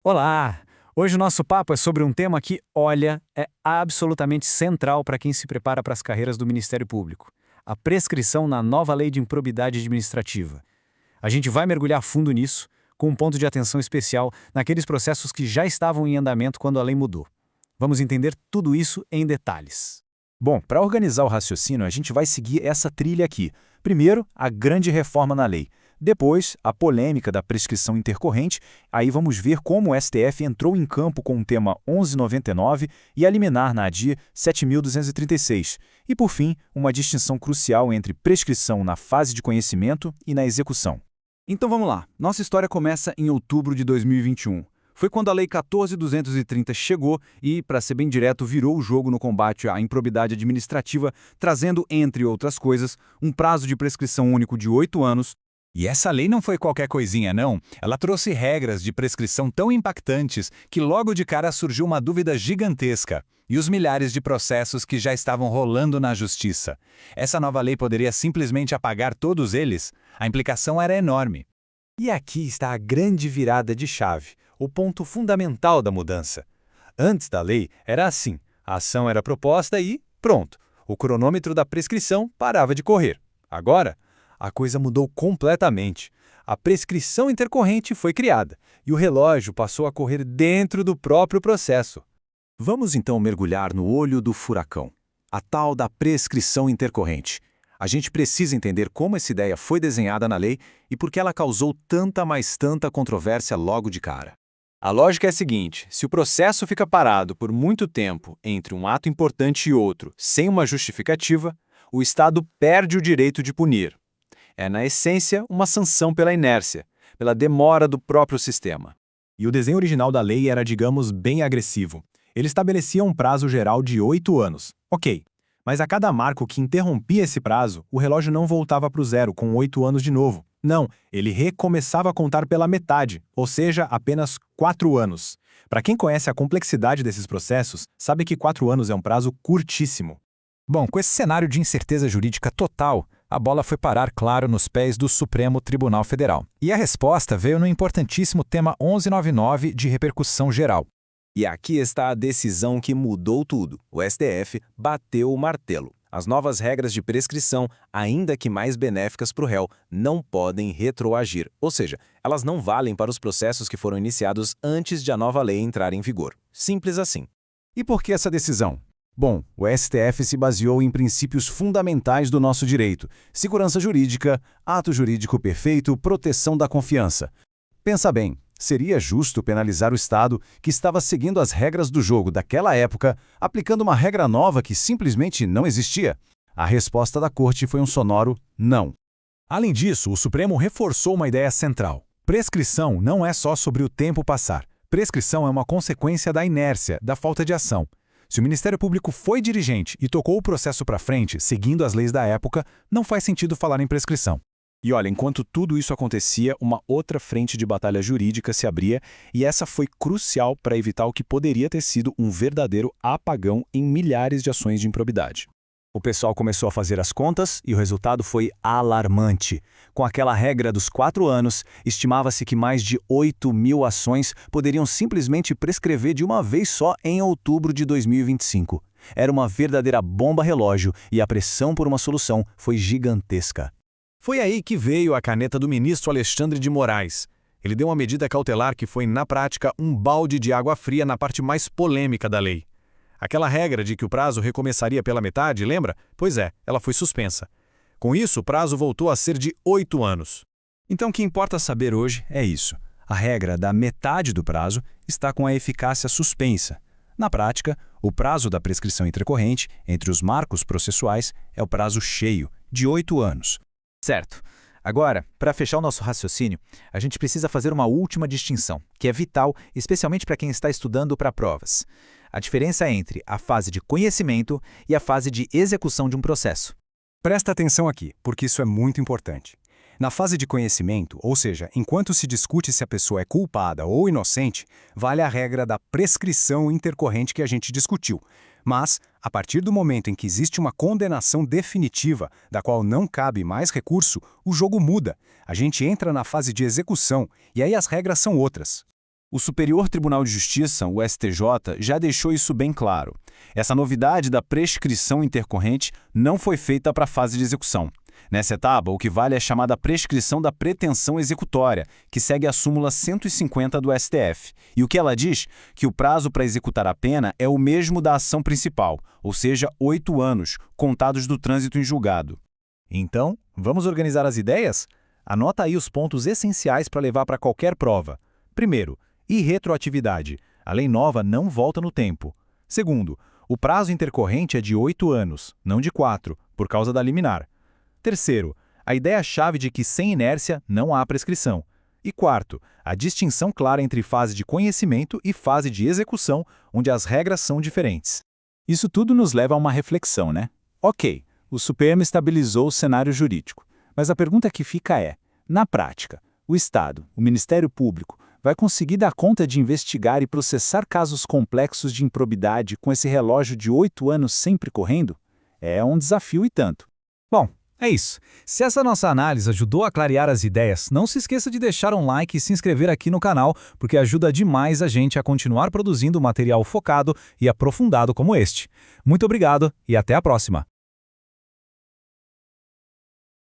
Olá! Hoje o nosso papo é sobre um tema que, olha, é absolutamente central para quem se prepara para as carreiras do Ministério Público: a prescrição na nova Lei de Improbidade Administrativa. A gente vai mergulhar fundo nisso, com um ponto de atenção especial naqueles processos que já estavam em andamento quando a lei mudou. Vamos entender tudo isso em detalhes. Bom, para organizar o raciocínio, a gente vai seguir essa trilha aqui. Primeiro, a grande reforma na lei. Depois, a polêmica da prescrição intercorrente. Aí vamos ver como o STF entrou em campo com o tema 1199 e a liminar na ADI 7.236. E, por fim, uma distinção crucial entre prescrição na fase de conhecimento e na execução. Então vamos lá. Nossa história começa em outubro de 2021. Foi quando a Lei 14.230 chegou e, para ser bem direto, virou o jogo no combate à improbidade administrativa, trazendo, entre outras coisas, um prazo de prescrição único de 8 anos. E essa lei não foi qualquer coisinha, não. Ela trouxe regras de prescrição tão impactantes que logo de cara surgiu uma dúvida gigantesca. E os milhares de processos que já estavam rolando na justiça. Essa nova lei poderia simplesmente apagar todos eles? A implicação era enorme. E aqui está a grande virada de chave, o ponto fundamental da mudança. Antes da lei, era assim: a ação era proposta e, pronto, o cronômetro da prescrição parava de correr. Agora, a coisa mudou completamente. A prescrição intercorrente foi criada e o relógio passou a correr dentro do próprio processo. Vamos então mergulhar no olho do furacão, a tal da prescrição intercorrente. A gente precisa entender como essa ideia foi desenhada na lei e por que ela causou tanta controvérsia logo de cara. A lógica é a seguinte: se o processo fica parado por muito tempo entre um ato importante e outro, sem uma justificativa, o Estado perde o direito de punir. É, na essência, uma sanção pela inércia, pela demora do próprio sistema. E o desenho original da lei era, digamos, bem agressivo. Ele estabelecia um prazo geral de 8 anos. Ok, mas a cada marco que interrompia esse prazo, o relógio não voltava para o zero com 8 anos de novo. Não, ele recomeçava a contar pela metade, ou seja, apenas 4 anos. Para quem conhece a complexidade desses processos, sabe que 4 anos é um prazo curtíssimo. Bom, com esse cenário de incerteza jurídica total, a bola foi parar, claro, nos pés do Supremo Tribunal Federal. E a resposta veio no importantíssimo tema 1199 de repercussão geral. E aqui está a decisão que mudou tudo. O STF bateu o martelo. As novas regras de prescrição, ainda que mais benéficas para o réu, não podem retroagir, ou seja, elas não valem para os processos que foram iniciados antes de a nova lei entrar em vigor. Simples assim. E por que essa decisão? Bom, o STF se baseou em princípios fundamentais do nosso direito: segurança jurídica, ato jurídico perfeito, proteção da confiança. Pensa bem, seria justo penalizar o Estado que estava seguindo as regras do jogo daquela época, aplicando uma regra nova que simplesmente não existia? A resposta da Corte foi um sonoro não. Além disso, o Supremo reforçou uma ideia central. Prescrição não é só sobre o tempo passar. Prescrição é uma consequência da inércia, da falta de ação. Se o Ministério Público foi dirigente e tocou o processo para frente, seguindo as leis da época, não faz sentido falar em prescrição. E olha, enquanto tudo isso acontecia, uma outra frente de batalha jurídica se abria, e essa foi crucial para evitar o que poderia ter sido um verdadeiro apagão em milhares de ações de improbidade. O pessoal começou a fazer as contas e o resultado foi alarmante. Com aquela regra dos 4 anos, estimava-se que mais de 8.000 ações poderiam simplesmente prescrever de uma vez só em outubro de 2025. Era uma verdadeira bomba relógio e a pressão por uma solução foi gigantesca. Foi aí que veio a caneta do ministro Alexandre de Moraes. Ele deu uma medida cautelar que foi, na prática, um balde de água fria na parte mais polêmica da lei. Aquela regra de que o prazo recomeçaria pela metade, lembra? Pois é, ela foi suspensa. Com isso, o prazo voltou a ser de 8 anos. Então o que importa saber hoje é isso. A regra da metade do prazo está com a eficácia suspensa. Na prática, o prazo da prescrição intercorrente, entre os marcos processuais, é o prazo cheio, de 8 anos. Certo. Agora, para fechar o nosso raciocínio, a gente precisa fazer uma última distinção, que é vital, especialmente para quem está estudando para provas. A diferença entre a fase de conhecimento e a fase de execução de um processo. Presta atenção aqui, porque isso é muito importante. Na fase de conhecimento, ou seja, enquanto se discute se a pessoa é culpada ou inocente, vale a regra da prescrição intercorrente que a gente discutiu. Mas, a partir do momento em que existe uma condenação definitiva, da qual não cabe mais recurso, o jogo muda. A gente entra na fase de execução, e aí as regras são outras. O Superior Tribunal de Justiça, o STJ, já deixou isso bem claro. Essa novidade da prescrição intercorrente não foi feita para a fase de execução. Nessa etapa, o que vale é a chamada prescrição da pretensão executória, que segue a súmula 150 do STF. E o que ela diz? Que o prazo para executar a pena é o mesmo da ação principal, ou seja, 8 anos, contados do trânsito em julgado. Então, vamos organizar as ideias? Anota aí os pontos essenciais para levar para qualquer prova. Primeiro, irretroatividade. A lei nova não volta no tempo. Segundo, o prazo intercorrente é de 8 anos, não de 4, por causa da liminar. Terceiro, a ideia-chave de que sem inércia não há prescrição. E quarto, a distinção clara entre fase de conhecimento e fase de execução, onde as regras são diferentes. Isso tudo nos leva a uma reflexão, né? Ok, o Supremo estabilizou o cenário jurídico, mas a pergunta que fica é, na prática, o Estado, o Ministério Público, vai conseguir dar conta de investigar e processar casos complexos de improbidade com esse relógio de 8 anos sempre correndo? É um desafio e tanto. Bom, é isso. Se essa nossa análise ajudou a clarear as ideias, não se esqueça de deixar um like e se inscrever aqui no canal, porque ajuda demais a gente a continuar produzindo material focado e aprofundado como este. Muito obrigado e até a próxima!